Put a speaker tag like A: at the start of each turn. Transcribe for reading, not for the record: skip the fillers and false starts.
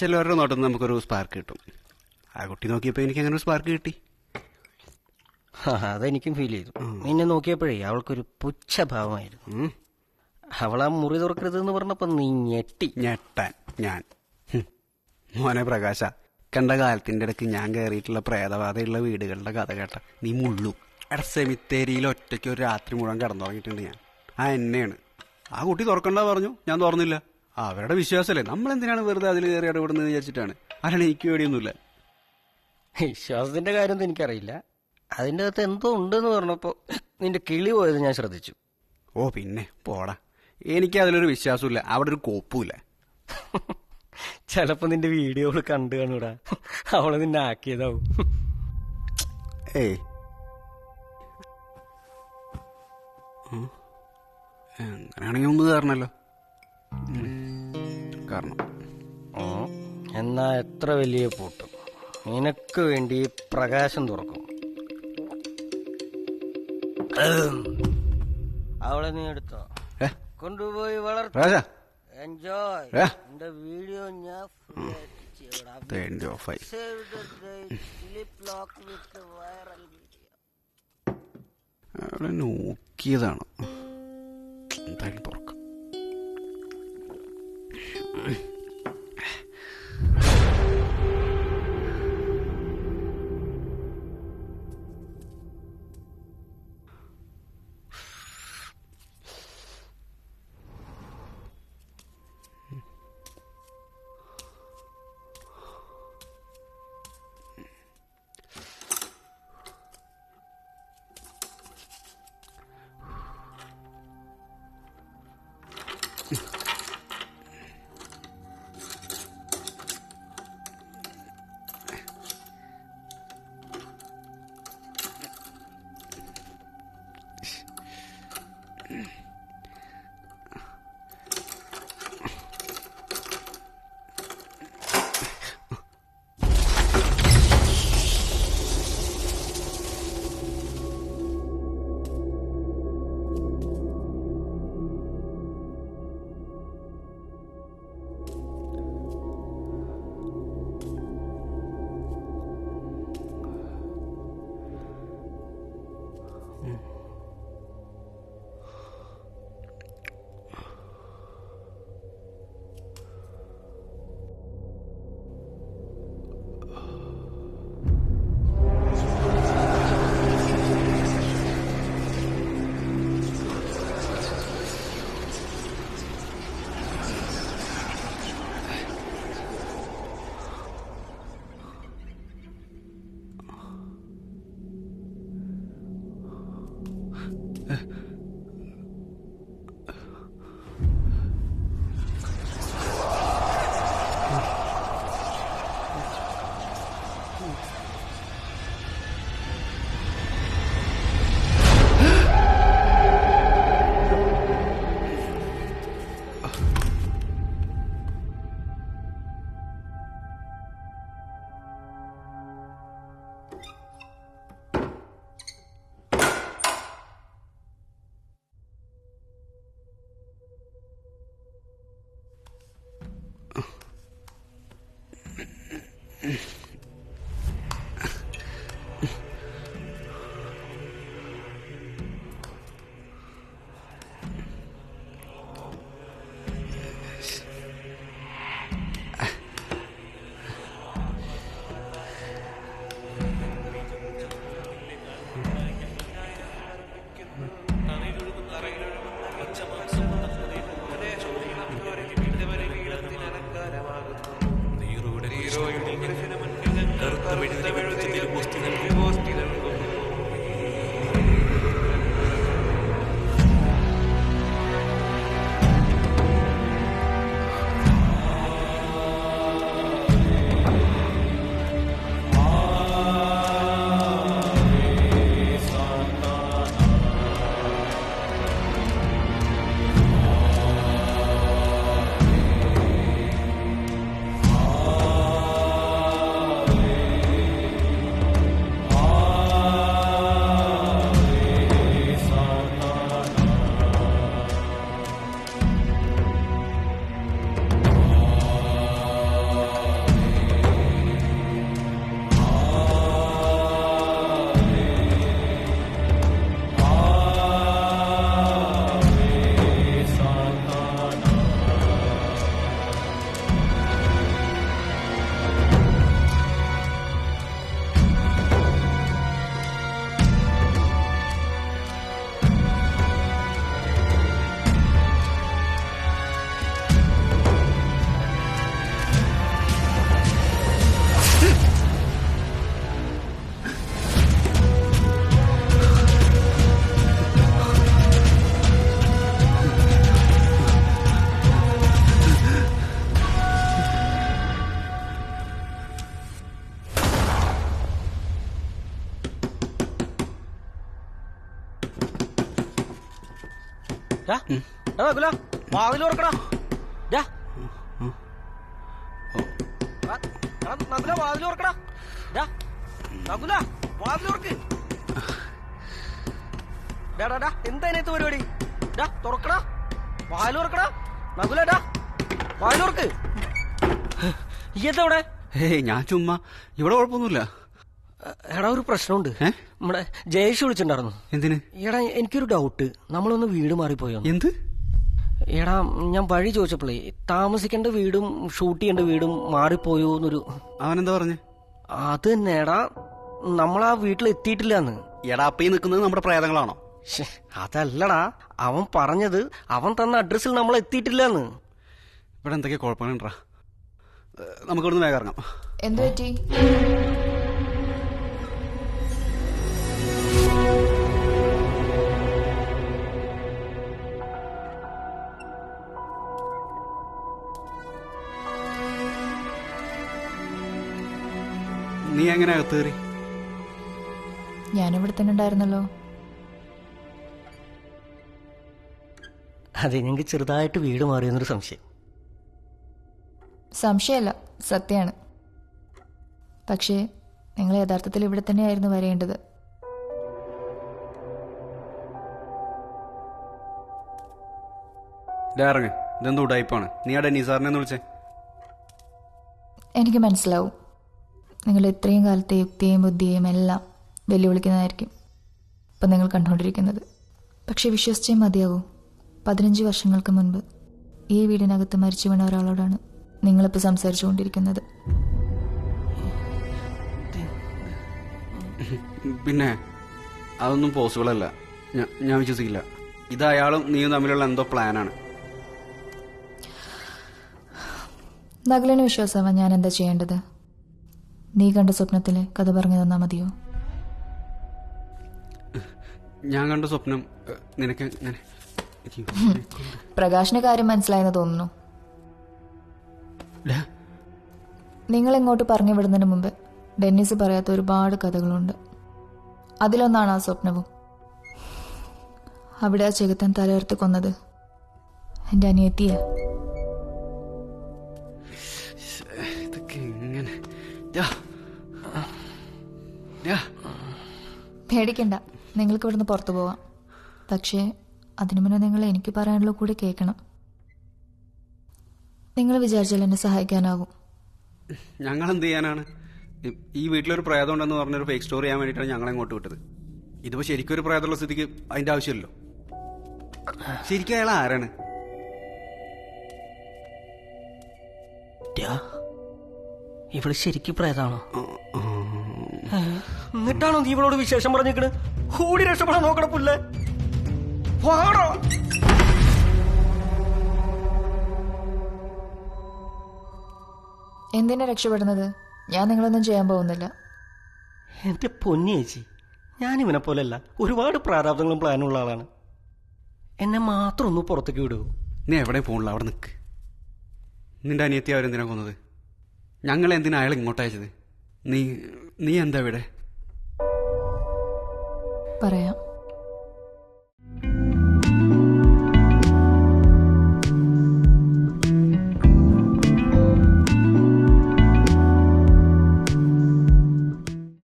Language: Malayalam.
A: ചിലവരുടെ നോട്ടം നമുക്കൊരു സ്പാർക്ക് കിട്ടും. ആ കുട്ടി നോക്കിയപ്പോൾ എനിക്ക് അങ്ങനെ ഒരു സ്പാർക്ക് കിട്ടി.
B: അതെനിക്കും ഫീൽ ചെയ്തു. നിന്നെ നോക്കിയപ്പോഴേ അവൾക്കൊരു പുച്ഛഭാവമായിരുന്നു. അവളാ മുറി തുറക്കരുതെന്ന് പറഞ്ഞപ്പോ നീ
A: ഞെട്ടാൻ ഞാൻ. മോനെ പ്രകാശ, കണ്ട കാലത്തിന്റെ ഇടയ്ക്ക് ഞാൻ കയറിയിട്ടുള്ള പ്രേതബാധയുള്ള വീടുകളുടെ കഥ കേട്ട നീ മുള്ളു. എടാ, സെമിത്തേരിയിൽ ഒറ്റയ്ക്ക് ഒരു രാത്രി മുഴുവൻ കിടന്നുറങ്ങിയിട്ടുണ്ട് ഞാൻ. എന്നെയാണ് ആ കുട്ടി തുറക്കണ്ട പറഞ്ഞു, ഞാൻ തുറന്നില്ല. അവരുടെ വിശ്വാസമല്ലേ, നമ്മളെന്തിനാണ് വെറുതെ അതിൽ കയറി ഇടപെടുന്നത് വിചാരിച്ചിട്ടാണ്. അല്ലാണ്ട് എനിക്ക് പേടിയൊന്നുമില്ല.
B: വിശ്വാസത്തിന്റെ കാര്യമൊന്നും എനിക്കറിയില്ല. അതിൻ്റെ അകത്ത് എന്തോ ഉണ്ടെന്ന് പറഞ്ഞപ്പോ നിന്റെ കിളി പോയത് ഞാൻ ശ്രദ്ധിച്ചു.
A: ഓ പിന്നെ പോടാ, എനിക്ക് അതിലൊരു വിശ്വാസമില്ല. അവിടെ ഒരു കോപ്പുമില്ല.
B: ചിലപ്പോ നിന്റെ വീഡിയോകൾ കണ്ടു കാണൂടാ, അവള് നിന്നെ ആക്കിയതാവും.
A: ഏയ് അങ്ങനെയാണെങ്കിൽ ഒന്ന് കയറണല്ലോ. കാരണം
B: എന്നാ എത്ര വലിയ പൂട്ടും നിനക്ക് വേണ്ടി പ്രകാശം തുറക്കും. അവളെ നീ എടുത്തോ, കൊണ്ടുപോയി വളർത്ത. എൻജോയ്. എന്റെ വീഡിയോ ഞാൻ
A: നോക്കിയതാണ്. എന്തായാലും തുറക്കാം.
C: നീറുടെ
B: നകുല വാതിൽ തുറക്കടാ. നകുല വാതിൽ തുറക്കടാ. നകുല വാതിൽ തുറക്ക്. എന്താ അതിനകത്ത് പരിപാടി? തുറക്കടാ, വാതിൽ തുറക്കടാ. നകുല വാതിൽ തുറക്ക്. ഇതെവിടെ?
A: ഞാൻ ചുമ്മാ, ഇവിടെ കുഴപ്പമൊന്നുമില്ല.
B: എടാ ഒരു പ്രശ്നമുണ്ട്. നമ്മുടെ ജയേഷ് വിളിച്ചിട്ടുണ്ടായിരുന്നു.
A: എന്തിന്?
B: എടാ എനിക്കൊരു ഡൗട്ട്, നമ്മളൊന്ന് വീട് മാറിപ്പോയോ?
A: എന്ത്?
B: എടാ ഞാൻ വഴി ചോദിച്ചപ്പോളേ താമസിക്കേണ്ട വീടും ഷൂട്ട് ചെയ്യേണ്ട വീടും മാറിപ്പോയോ എന്നൊരു.
A: അവനെന്താ പറഞ്ഞു?
B: അത് തന്നെ എടാ, നമ്മളാ വീട്ടിലെത്തിയിട്ടില്ലാന്ന്.
A: എടാ അപ്പ ഈ നിൽക്കുന്നത് നമ്മുടെ പ്രേതങ്ങളാണോ?
B: അതല്ലടാ, അവൻ പറഞ്ഞത് അവൻ തന്ന അഡ്രസ്സിൽ നമ്മൾ എത്തിയിട്ടില്ലാന്ന്.
A: ഇവിടെ എന്തൊക്കെയാ കുഴപ്പങ്ങളുണ്ടാ? നമുക്കിവിടുന്ന് വേഗം ഇറങ്ങാം.
C: എന്ത് പറ്റി?
A: നീ എങ്ങനെ അകത്ത് കയറി?
C: ഞാനിവിടെ തന്നെ ഉണ്ടായിരുന്നല്ലോ.
B: അതെ, ഞങ്ങൾക്ക് ചെറുതായിട്ട് വീട് മാറിയെന്നൊരു സംശയം.
C: സംശയമല്ല, സത്യമാണ്. പക്ഷേ നിങ്ങൾ യഥാർത്ഥത്തിൽ ഇവിടെ തന്നെയായിരുന്നു വരേണ്ടത്.
A: ഇറങ്ങ്. ഇതെന്തോ ഉടായിപ്പാണ്. നീ ആ ഡെന്നി സാറിനെ ഒന്ന് വിളിച്ചേ.
C: എനിക്ക് മനസ്സിലാവും, നിങ്ങൾ ഇത്രയും കാലത്തെ യുക്തിയെയും ബുദ്ധിയെയും എല്ലാം വെല്ലുവിളിക്കുന്നതായിരിക്കും ഇപ്പം നിങ്ങൾ കണ്ടുകൊണ്ടിരിക്കുന്നത്. പക്ഷെ വിശ്വസിച്ചേ മതിയാകൂ, 15 വർഷങ്ങൾക്ക് മുൻപ് ഈ വീടിനകത്ത് മരിച്ചു വീണ ഒരാളോടാണ് നിങ്ങളിപ്പോൾ സംസാരിച്ചു കൊണ്ടിരിക്കുന്നത്.
A: പിന്നെ അതൊന്നും പോസിബിൾ അല്ല. ഞാൻ വിശ്വസിക്കില്ല. ഇത് അയാളും നീയും തമ്മിലുള്ള എന്തോ പ്ലാനാണ്.
C: നകുലിന് വിശ്വാസമാവാൻ ഞാൻ എന്താ ചെയ്യേണ്ടത്? നീ കണ്ട സ്വപ്നത്തിലെ കഥ പറഞ്ഞു തന്നാ മതിയോ?
A: ഞാൻ കണ്ട സ്വപ്നം നിനക്ക്
C: പ്രകാശിന് കാര്യം മനസ്സിലായെന്ന് തോന്നുന്നു. നിങ്ങൾ ഇങ്ങോട്ട് പറഞ്ഞു വിടുന്നതിന് മുമ്പ് ഡെന്നിസ് പറയാത്ത ഒരുപാട് കഥകളുണ്ട്. അതിലൊന്നാണ് ആ സ്വപ്നവും. അവിടെ ആ ചെകുത്താൻ തലയർത്ത് കൊന്നത് എൻ്റെ അനിയത്തിയ. പേടിക്കണ്ട, നിങ്ങൾക്ക് ഇവിടുന്ന് പുറത്തു പോവാം. പക്ഷേ അതിനു മുന്നേ നിങ്ങൾ എനിക്ക് പറയാനുള്ള കൂടി കേൾക്കണം. നിങ്ങൾ വിചാരിച്ചാൽ എന്നെ സഹായിക്കാനാകും.
A: ഞങ്ങൾ എന്ത് ചെയ്യാനാണ്? ഈ വീട്ടിലൊരു പ്രേതം ഉണ്ടെന്ന് പറഞ്ഞൊരു ഫേക്ക് സ്റ്റോറി ചെയ്യാൻ വേണ്ടിയിട്ടാണ് ഞങ്ങളെ ഇങ്ങോട്ട് വിട്ടത്. ഇതിപ്പോ ശരിക്കും ഒരു പ്രേതമുള്ള സ്ഥിതിക്ക് അതിന്റെ ആവശ്യമില്ലല്ലോ. ശരിക്കും അയാൾ ആരാണ്?
B: ഇവള് ശരിക്കും പ്രേതാണോ? എന്നിട്ടാണോ നീ ഇവളോട് വിശേഷം പറഞ്ഞേക്കണ്? കൂടി രക്ഷപ്പെടാൻ നോക്കണ പുല്ലേ.
C: എന്തിനാ രക്ഷപ്പെടുന്നത്? ഞാൻ നിങ്ങളൊന്നും ചെയ്യാൻ പോകുന്നില്ല.
B: എന്റെ പൊന്നി ചേച്ചി, ഞാനിവനെ പോലെയല്ല, ഒരുപാട് പ്രാരാബ്ദങ്ങളും പ്ലാനുള്ള ആളാണ്. എന്നെ മാത്രം ഒന്ന് പുറത്തേക്ക് വിടുവോ?
A: നീ എവിടെ പോകണില്ല, അവിടെ നിൽക്ക്. നിന്റെ അനിയത്തി അവരെന്തിനാ കൊന്നത്? ഞങ്ങൾ എന്തിനാ അയാൾ ഇങ്ങോട്ട് അയച്ചത്? നീ എന്താ ഇവിടെ?
C: പറയാം.